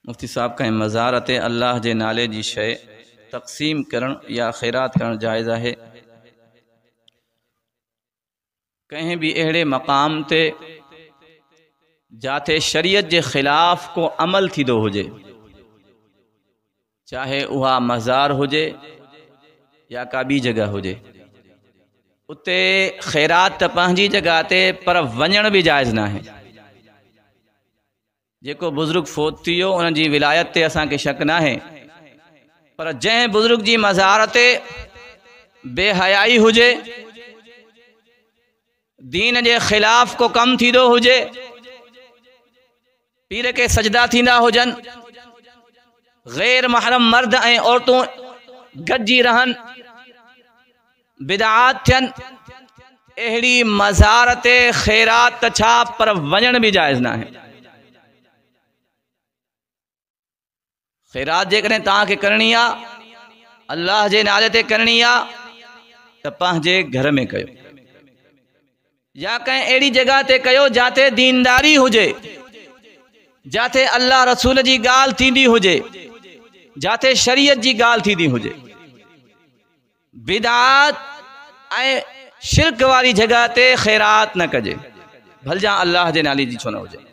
मुफ्ती साहब कहें मज़ारत अल्लाह जे नाले जी शइ तक़सीम करण या ख़ैरात करण जायज़ है। कहीं भी अहिड़े मक़ाम ते जाते शरीयत के ख़िलाफ़ को अमल थींदो हुजे, चाहे उहा मज़ार हुजे या का बी जगह हुजे, उते ख़ैरात त पंहिंजी जगह ते पर वञण भी जायज़ ना है। जेको बुज़ुर्ग फोत थी वियो उन जी विलायत ते असांखे शक ना है, पर जंहिं बुज़ुर्ग जी मज़ार ते बेहयाई हुजे, दीन जे ख़िलाफ़ को कम थींदो हुजे, पीर के सजदा थींदा हुजन, गैर महरम मर्द ऐं औरतूं गॾिजी रहन, बिदआत थियन, अहिड़ी मज़ार ते ख़ैरात त छा पर वञण भी जायज़ ना है। ख़ैरात जेकॾहिं तव्हांखे करणी आहे अल्लाह जे नाले ते करणी आहे त पंहिंजे घर में कयो या कंहिं अहिड़ी जगह ते कयो जाते दीनदारी हुजे, जाते अल्लाह रसूल जी ॻाल्हि थींदी हुजे, जाते शरीयत जी ॻाल्हि थींदी हुजे। बिदआत ऐं शिरक वारी जगह ते ख़ैरात न कजे, भलजा अल्लाह जे नाले जी छो न हुजे।